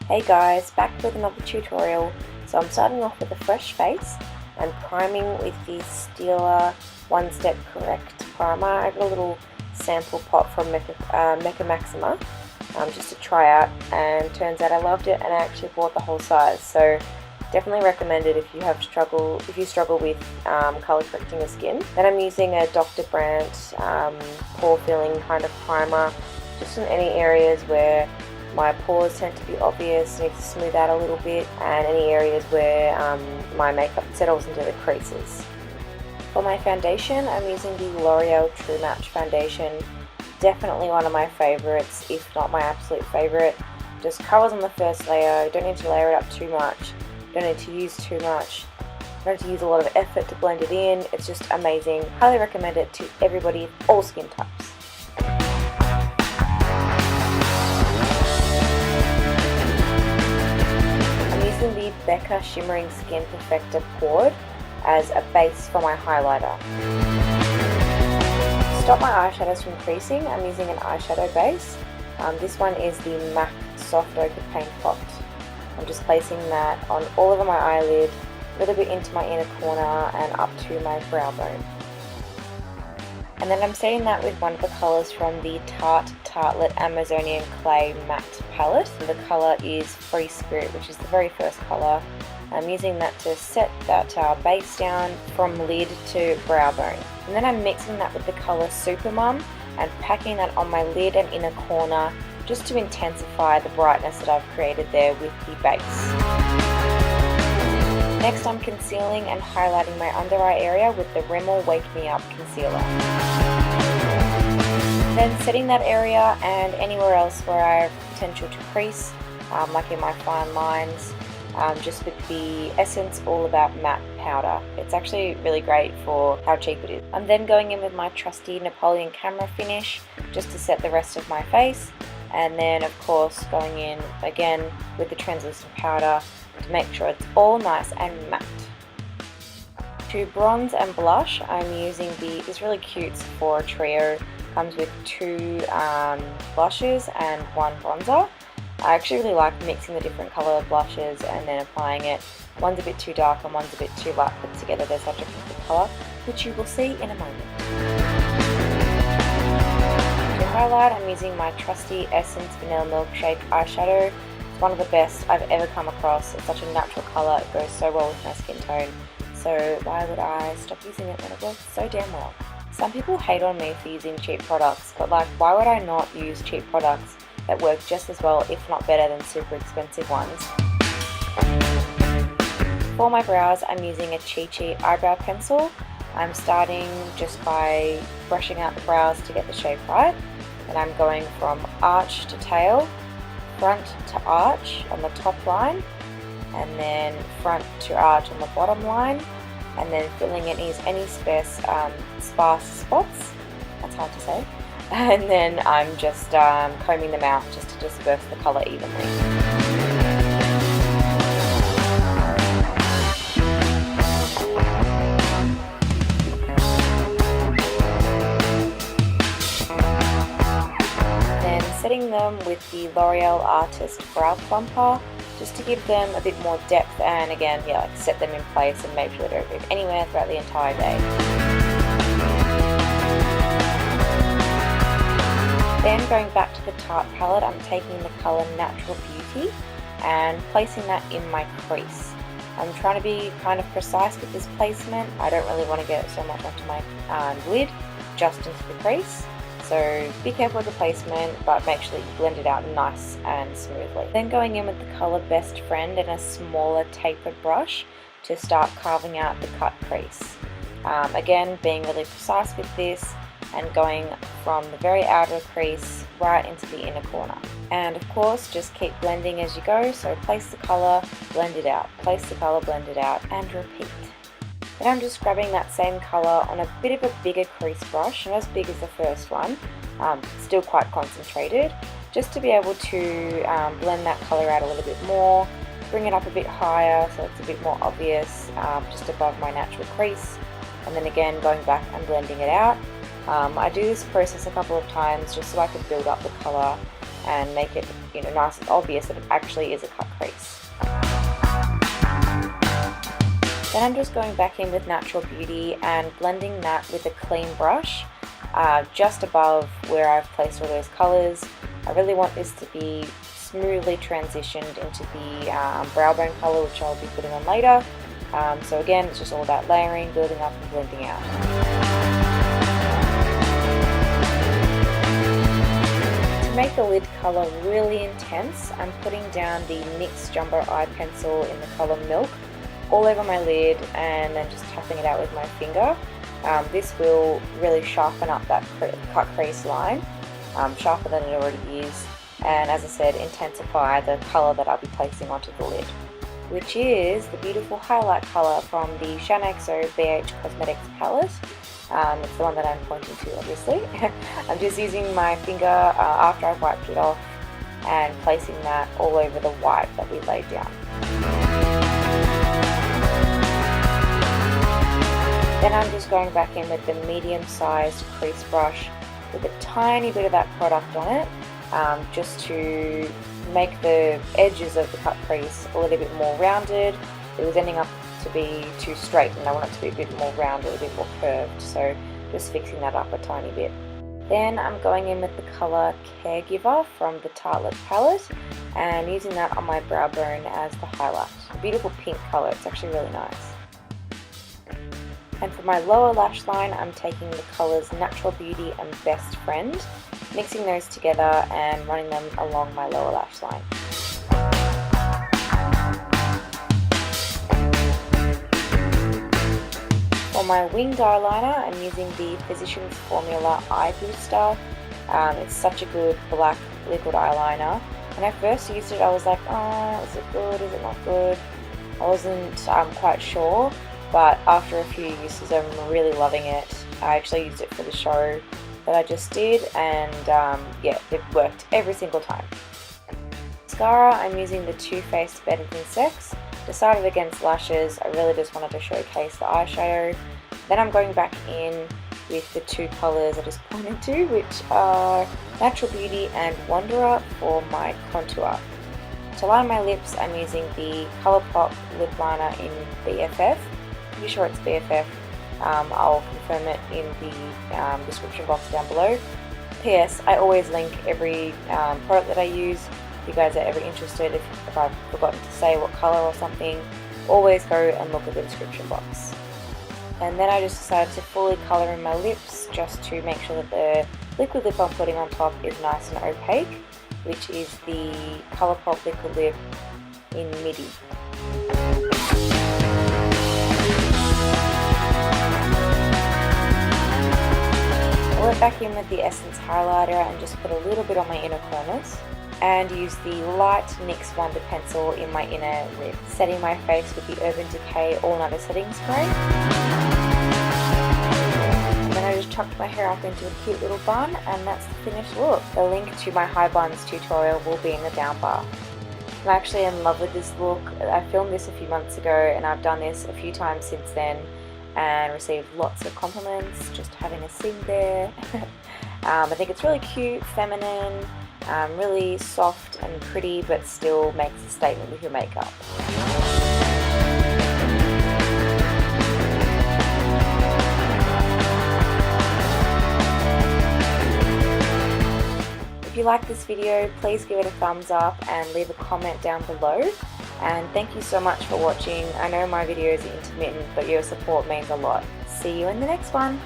Hey guys, back with another tutorial. So I'm starting off with a fresh face and priming with the Stilla One Step Correct primer. I got a little sample pot from Mecca Maxima just to try out, and turns out I loved it and I actually bought the whole size. So definitely recommend it if you struggle with color correcting your skin. Then I'm using a Dr. Brandt pore filling kind of primer, just in any areas where my pores tend to be obvious, need to smooth out a little bit, and any areas where my makeup settles into the creases. For my foundation, I'm using the L'Oreal True Match foundation. Definitely one of my favorites, if not my absolute favorite. Just covers on the first layer. You don't need to layer it up too much. Don't need to use too much. Don't need to use a lot of effort to blend it in. It's just amazing. Highly recommend it to everybody, all skin types. Using the Becca Shimmering Skin Perfector Pore as a base for my highlighter. To stop my eyeshadows from creasing, I'm using an eyeshadow base. This one is the MAC Soft Ochre Paint Pot. I'm just placing that on all over my eyelid, a little bit into my inner corner and up to my brow bone. And then I'm setting that with one of the colours from the Tarte Tartelette Amazonian Clay Matte Palette. The colour is Free Spirit, which is the very first colour. I'm using that to set that base down from lid to brow bone. And then I'm mixing that with the colour Supermum and packing that on my lid and inner corner just to intensify the brightness that I've created there with the base. Next, I'm concealing and highlighting my under eye area with the Rimmel Wake Me Up Concealer. Then setting that area and anywhere else where I have potential to crease, like in my fine lines, just with the Essence All About Matte Powder. It's actually really great for how cheap it is. I'm then going in with my trusty Napoleon camera finish just to set the rest of my face, and then of course going in again with the translucent powder to make sure it's all nice and matte. To bronze and blush, I'm using this really cute Sephora trio. Comes with 2 blushes and 1 bronzer. I actually really like mixing the different colour blushes and then applying it. One's a bit too dark and one's a bit too light, but together they're such a perfect colour, which you will see in a moment. To highlight, I'm using my trusty Essence Vanilla Milkshake eyeshadow. It's one of the best I've ever come across. It's such a natural colour, it goes so well with my skin tone. So why would I stop using it when it works so damn well? Some people hate on me for using cheap products, but like, why would I not use cheap products that work just as well, if not better, than super expensive ones? For my brows, I'm using a Chi Chi Eyebrow Pencil. I'm starting just by brushing out the brows to get the shape right, and I'm going from arch to tail, front to arch on the top line, and then front to arch on the bottom line, and then filling in any sparse spots, that's hard to say, and then I'm just combing them out just to disperse the colour evenly. Then setting them with the L'Oreal Artist Brow Plumper, just to give them a bit more depth and again, yeah, like set them in place and make sure they don't move anywhere throughout the entire day. Then going back to the Tarte palette, I'm taking the colour Natural Beauty and placing that in my crease. I'm trying to be kind of precise with this placement. I don't really want to get so much onto my lid, just into the crease. So be careful with the placement, but make sure that you blend it out nice and smoothly. Then going in with the colour Best Friend and a smaller tapered brush to start carving out the cut crease. Again, being really precise with this and going from the very outer crease right into the inner corner. And of course, just keep blending as you go. So place the colour, blend it out, place the colour, blend it out, and repeat. Then I'm just grabbing that same colour on a bit of a bigger crease brush, not as big as the first one, still quite concentrated, just to be able to blend that colour out a little bit more, bring it up a bit higher so it's a bit more obvious, just above my natural crease, and then again going back and blending it out. I do this process a couple of times just so I can build up the colour and make it, you know, nice and obvious that it actually is a cut crease. Then I'm just going back in with Natural Beauty and blending that with a clean brush just above where I've placed all those colours. I really want this to be smoothly transitioned into the brow bone colour, which I'll be putting on later. So again, it's just all about layering, building up and blending out. To make the lid colour really intense, I'm putting down the NYX Jumbo Eye Pencil in the colour Milk all over my lid and then just tapping it out with my finger. This will really sharpen up that cut crease line, sharper than it already is, and as I said, intensify the colour that I'll be placing onto the lid, which is the beautiful highlight colour from the Shanaxo BH Cosmetics palette. It's the one that I'm pointing to, obviously. I'm just using my finger after I've wiped it off and placing that all over the white that we laid down. Then I'm just going back in with the medium-sized crease brush with a tiny bit of that product on it, just to make the edges of the cut crease a little bit more rounded. It was ending up to be too straight and I want it to be a bit more rounded, a bit more curved, so just fixing that up a tiny bit. Then I'm going in with the colour Caregiver from the Tartelette palette and using that on my brow bone as the highlight. A beautiful pink colour, it's actually really nice. And for my lower lash line, I'm taking the colours Natural Beauty and Best Friend, mixing those together and running them along my lower lash line. For my winged eyeliner, I'm using the Physicians Formula Eye Booster. It's such a good black liquid eyeliner. When I first used it, I was like, oh, is it good, is it not good? I wasn't quite sure. But after a few uses, I'm really loving it. I actually used it for the show that I just did, and yeah, it worked every single time. Mascara, I'm using the Too Faced Better Than Sex. Decided against lashes, I really just wanted to showcase the eyeshadow. Then I'm going back in with the two colours I just pointed to, which are Natural Beauty and Wanderer for my contour. To line my lips, I'm using the Colourpop lip liner in BFF. Pretty sure it's BFF. I'll confirm it in the description box down below. P.S. I always link every product that I use. If you guys are ever interested, if I've forgotten to say what colour or something, always go and look at the description box. And then I just decided to fully colour in my lips just to make sure that the liquid lip I'm putting on top is nice and opaque, which is the Colourpop liquid lip in Midi. I went back in with the Essence highlighter and just put a little bit on my inner corners and used the light NYX Wonder Pencil in my inner rib, setting my face with the Urban Decay All-Nighter Setting Spray. And then I just chucked my hair up into a cute little bun, and that's the finished look. The link to my high buns tutorial will be in the down bar. I'm actually in love with this look. I filmed this a few months ago and I've done this a few times since then and received lots of compliments just having a scene there. I think it's really cute, feminine, really soft and pretty, but still makes a statement with your makeup. If you like this video, please give it a thumbs up and leave a comment down below. And thank you so much for watching. I know my videos are intermittent, but your support means a lot. See you in the next one.